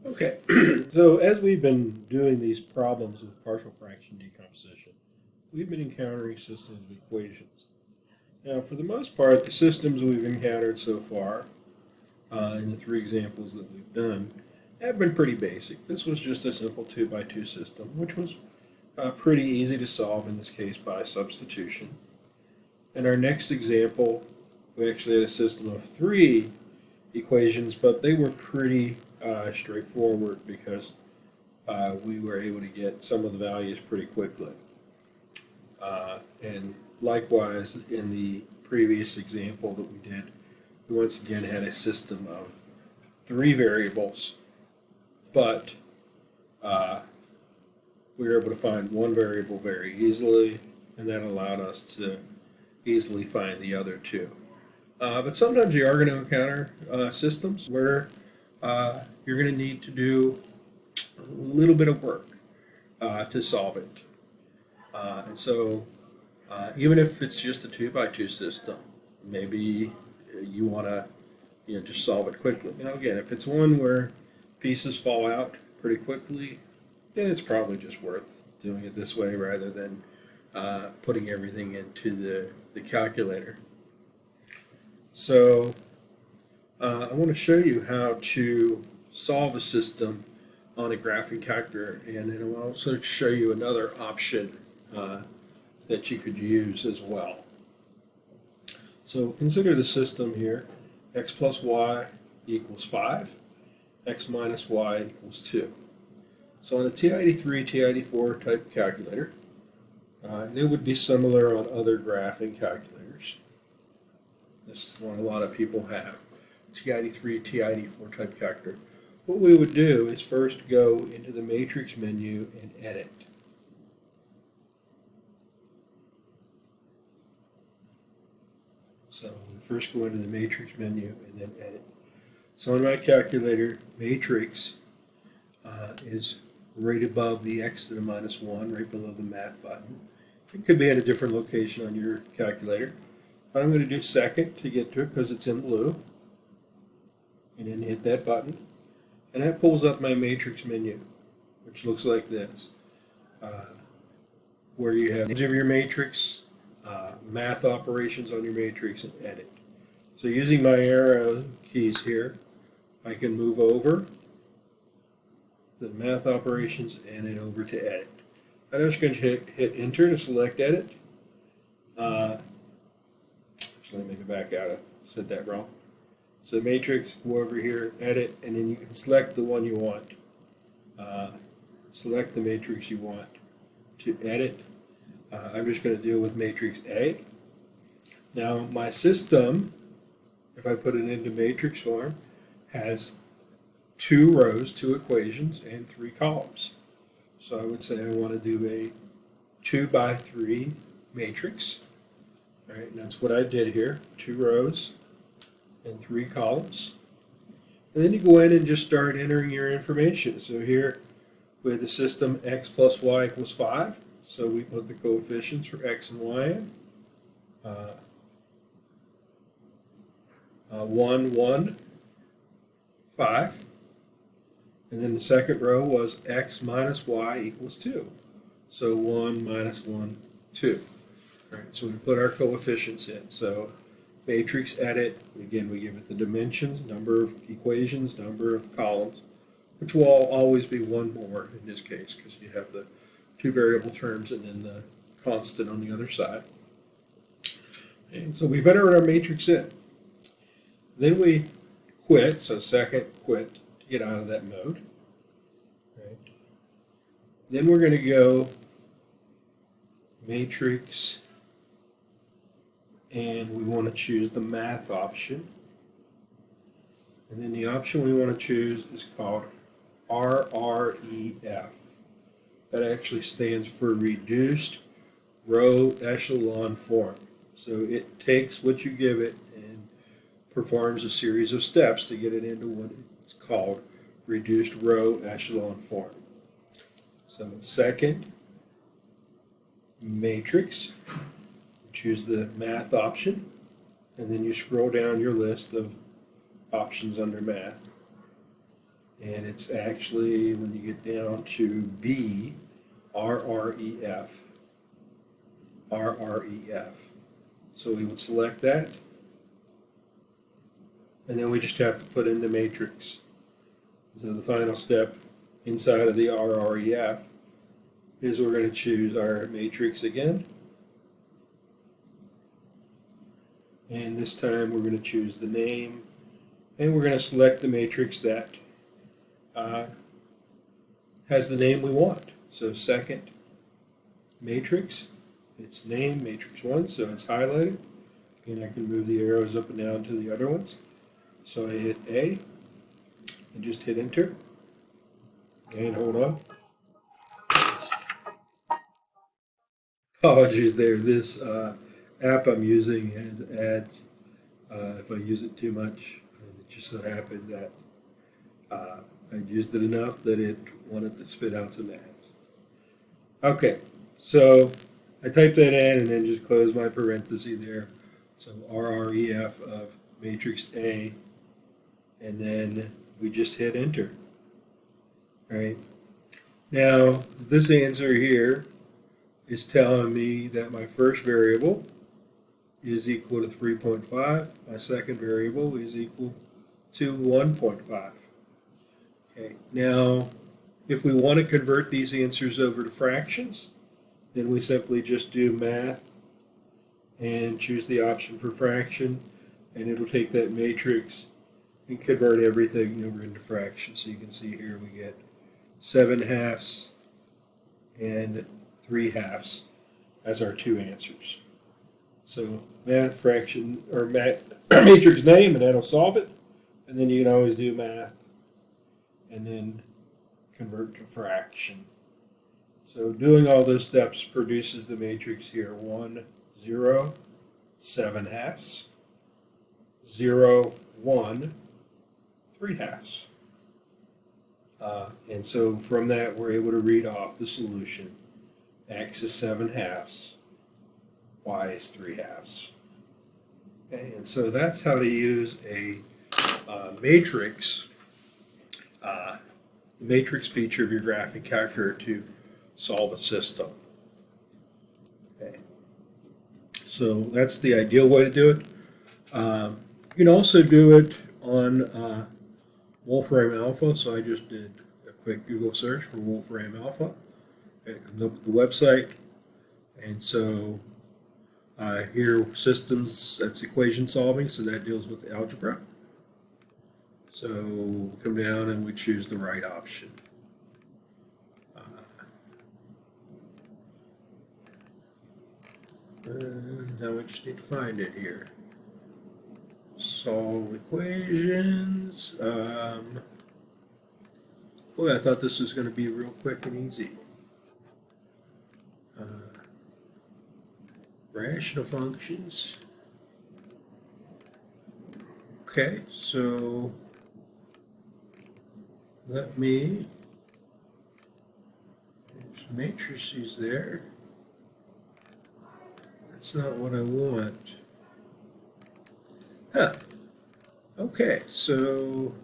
Okay, so as we've been doing these problems with partial fraction decomposition, we've been encountering systems of equations. Now, for the most part, the systems we've encountered so far, in the three examples that we've done, have been pretty basic. This was just a simple 2 by 2 system, which was pretty easy to solve in this case by substitution. In our next example, we actually had a system of three equations, but they were pretty straightforward because we were able to get some of the values pretty quickly. And likewise, in the previous example that we did, we once again had a system of three variables, but uh, we were able to find one variable very easily, and that allowed us to easily find the other two. But sometimes you are going to encounter systems where you're going to need to do a little bit of work to solve it. And so even if it's just a 2 by 2 system, maybe you want to just solve it quickly. Now again, if it's one where pieces fall out pretty quickly, then it's probably just worth doing it this way rather than putting everything into the calculator. So I want to show you how to solve a system on a graphing calculator, and it will also show you another option that you could use as well. So consider the system here: x plus y equals 5, x minus y equals 2. So on a TI-83, TI-84 type calculator, and it would be similar on other graphing calculators. This is one a lot of people have, TI-83, TI-84 type calculator. What we would do is first go into the matrix menu and edit. So we first go into the matrix menu and then edit. So in my calculator, matrix is right above the x to the minus 1, right below the math button. It could be at a different location on your calculator. But I'm going to do second to get to it because it's in blue. And then hit that button. And that pulls up my matrix menu, which looks like this, where you have your matrix, math operations on your matrix, and edit. So using my arrow keys here, I can move over the math operations and then over to edit. I'm just going to hit enter to select edit. Actually, let me go back out. I said that wrong. So matrix, go over here, edit, and then you can select the one you want. Select the matrix you want to edit. I'm just going to deal with matrix A. Now my system, if I put it into matrix form, has 2 rows, 2 equations, and 3 columns. So I would say I want to do a 2 by 3 matrix. Right, and that's what I did here, 2 rows and 3 columns. And then you go in and just start entering your information. So here we have the system x plus y equals 5. So we put the coefficients for x and y in. 1, 1, 5. And then the second row was x minus y equals 2. So 1 minus 1, 2. All right, so we put our coefficients in. So matrix edit, again, we give it the dimensions, number of equations, number of columns, which will always be one more in this case because you have the 2 variable terms and then the constant on the other side. And so we've entered our matrix in. Then we quit, so second quit to get out of that mode. Right. Then we're going to go matrix, and we want to choose the math option. And then the option we want to choose is called RREF. That actually stands for Reduced Row Echelon Form. So it takes what you give it and performs a series of steps to get it into what it's called Reduced Row Echelon Form. So second, matrix, choose the math option, and then you scroll down your list of options under math. And it's actually, when you get down to B, RREF. RREF. So we would select that. And then we just have to put in the matrix. So the final step inside of the RREF is we're going to choose our matrix again. And this time we're going to choose the name. And we're going to select the matrix that has the name we want. So second matrix, its name, matrix 1, so it's highlighted. And I can move the arrows up and down to the other ones. So I hit A and just hit enter. And hold on. Apologies there. This app I'm using has ads. If I use it too much, and it just so happened that I used it enough that it wanted to spit out some ads. Okay, so I type that in and then just close my parenthesis there. So RREF of matrix A, and then we just hit enter. All right. Now, this answer here is telling me that my first variable is equal to 3.5. My second variable is equal to 1.5. Okay. Now, if we want to convert these answers over to fractions, then we simply just do math and choose the option for fraction, and it'll take that matrix and convert everything over into fractions. So you can see here we get 7/2 and 3/2 as our two answers. So math, fraction, or matrix name, and that'll solve it. And then you can always do math and then convert to fraction. So doing all those steps produces the matrix here: 1, 0, 7/2, 0, 1, 3/2. And so from that, we're able to read off the solution. X is 7/2, Y is 3/2. Okay, and so that's how to use a matrix, the matrix feature of your graphing calculator to solve a system. Okay, so that's the ideal way to do it. You can also do it on Wolfram Alpha. So I just did a quick Google search for Wolfram Alpha. It comes up with the website. And so here, systems, that's equation solving, so that deals with algebra. So we come down and we choose the right option. Now we just need to find it here. Solve equations. Boy, I thought this was going to be real quick and easy. Rational functions. Okay, so let me, there's matrices there. That's not what I want. Huh. Okay, so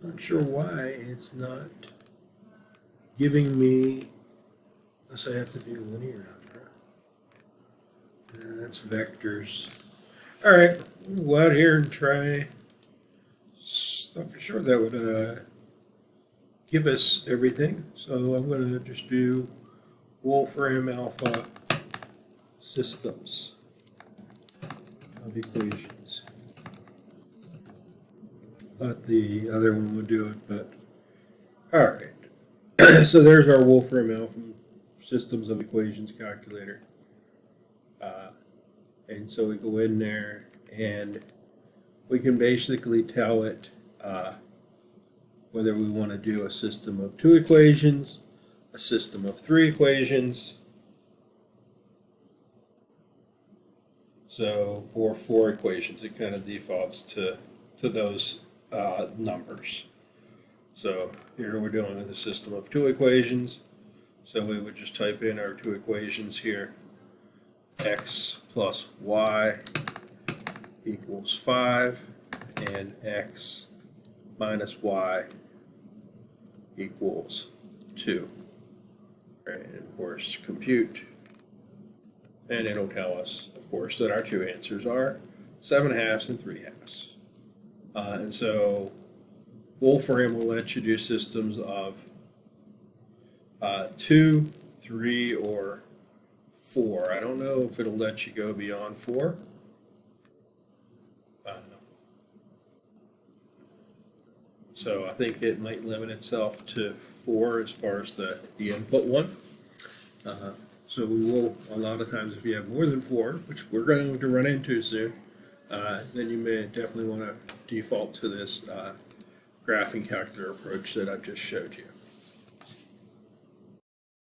not sure why it's not giving me, unless I have to do linear algebra. That's vectors. All right, we'll go out here and try stuff for sure that would give us everything. So I'm going to just do Wolfram Alpha systems of equations. Thought the other one would do it, but all right. So there's our Wolfram Alpha systems of equations calculator. And so we go in there and we can basically tell it whether we want to do a system of 2 equations, a system of 3 equations, so, or 4 equations. It kind of defaults to those numbers. So here we're doing a system of 2 equations. So we would just type in our 2 equations here. X plus y equals 5. and x minus y equals 2. Right, and of course, compute, and it'll tell us, of course, that our two answers are 7/2 and 3/2. And so Wolfram will let you do systems of 2, 3, or 4. I don't know if it'll let you go beyond 4. So I think it might limit itself to 4 as far as the input one. So we will, a lot of times if you have more than 4, which we're going to run into soon, then you may definitely want to default to this graphing calculator approach that I've just showed you.